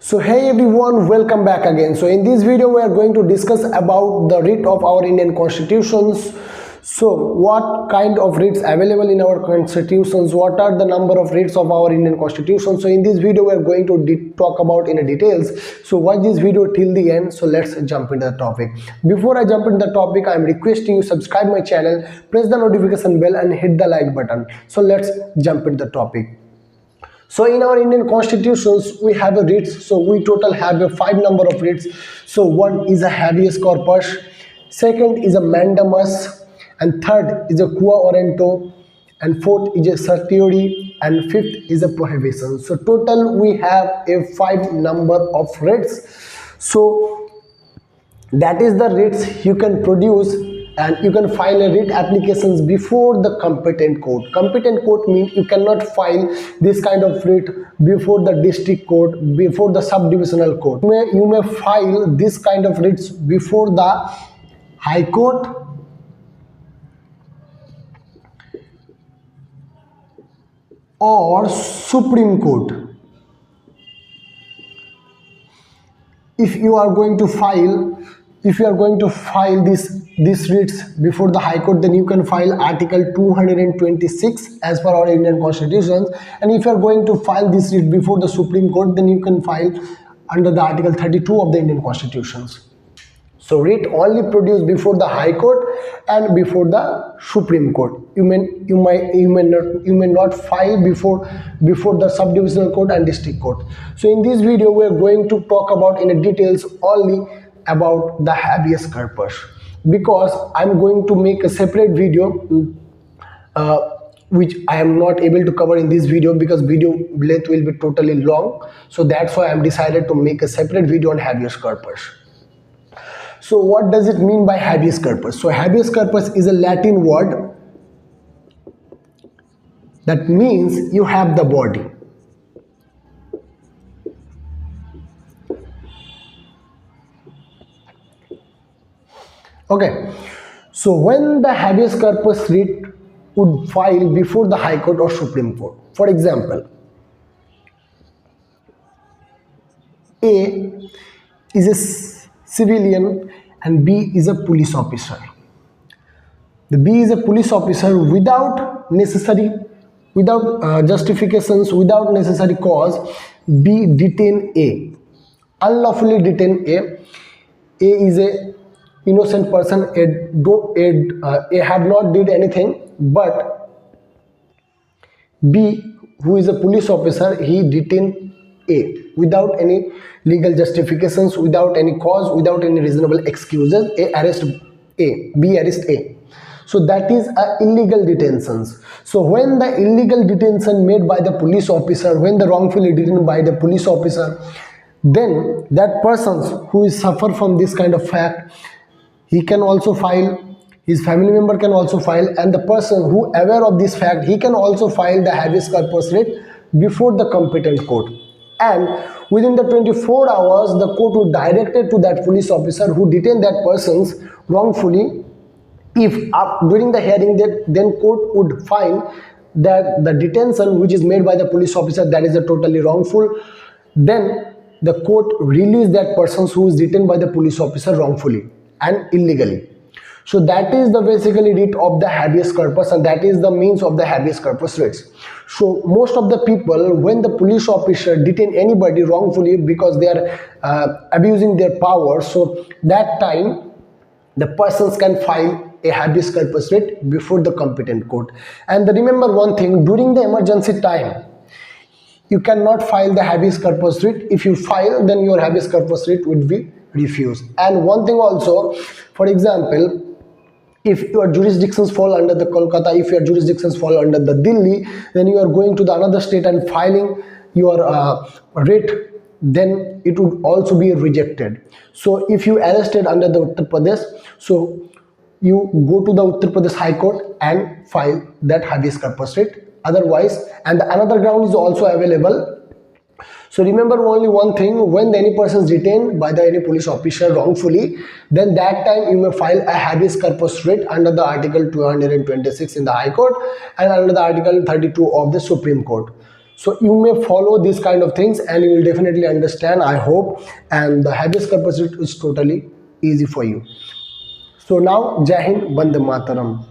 So hey everyone, welcome back again. So in this video we are going to discuss about the writ of our Indian constitutions. So what kind of writs available in our constitutions, what are the number of writs of our Indian constitution. So in this video we are going to talk about in details. So watch this video till the end. So let's jump into the topic. Before I jump into the topic, I am requesting you subscribe my channel, press the notification bell and hit the like button. So let's jump into the topic. So in our Indian constitutions we have a writs. So we total have a 5 number of writs. So one is a habeas corpus, second is a mandamus, and third is a warranto, and fourth is a certiorari, and fifth is a prohibition. So total we have a 5 number of writs. So that is the writs you can produce, and you can file a writ applications before the competent court. Competent court means you cannot file this kind of writ before the district court, before the subdivisional court. You may file this kind of writs before the High Court, or Supreme Court. If you are going to file these writs before the High Court, then you can file Article 226 as per our Indian constitutions. And if you are going to file this writ before the Supreme Court, then you can file under the Article 32 of the Indian constitutions. So writ only produced before the High Court and before the Supreme Court. You may not file before the subdivisional court and district court. So in this video we are going to talk about in details only about the habeas corpus, because I'm going to make a separate video which I am not able to cover in this video because video length will be totally long. So that's why I'm decided to make a separate video on habeas corpus. So what does it mean by habeas corpus? So habeas corpus is a Latin word that means you have the body. Okay, so when the habeas corpus writ would file before the High Court or Supreme Court, for example, A is a civilian and B is a police officer. The B is a police officer without justifications, without necessary cause. B detain A, unlawfully detain A. A is a innocent person. A have not did anything, but B, who is a police officer, he detained A without any legal justifications, without any cause, without any reasonable excuses. B arrest A. So that is illegal detentions. So when the illegal detention made by the police officer, when the wrongfully detained by the police officer, then that person who is suffer from this kind of fact, he can also file, his family member can also file, and the person who aware of this fact, he can also file the habeas corpus writ before the competent court. And within the 24 hours, the court would direct it to that police officer who detained that persons wrongfully. If during the hearing, then court would find that the detention which is made by the police officer, that is a totally wrongful, then the court release that person who is detained by the police officer wrongfully and illegally. So that is the basically writ of the habeas corpus, and that is the means of the habeas corpus writs. So most of the people, when the police officer detain anybody wrongfully because they are abusing their power, so that time the persons can file a habeas corpus writ before the competent court. And remember one thing, during the emergency time, you cannot file the habeas corpus writ. If you file, then your habeas corpus writ would be refused. And one thing also, for example, if your jurisdictions fall under the Kolkata, if your jurisdictions fall under the Delhi, then you are going to the another state and filing your writ, then it would also be rejected. So if you arrested under the Uttar Pradesh, so you go to the Uttar Pradesh High Court and file that habeas corpus writ. Otherwise, and the another ground is also available. So remember only one thing, when any person is detained by any police officer wrongfully, then that time you may file a habeas corpus writ under the Article 226 in the High Court and under the Article 32 of the Supreme Court. So you may follow these kind of things and you will definitely understand, I hope. And the habeas corpus is totally easy for you. So now, Jai Hind, Vande Mataram.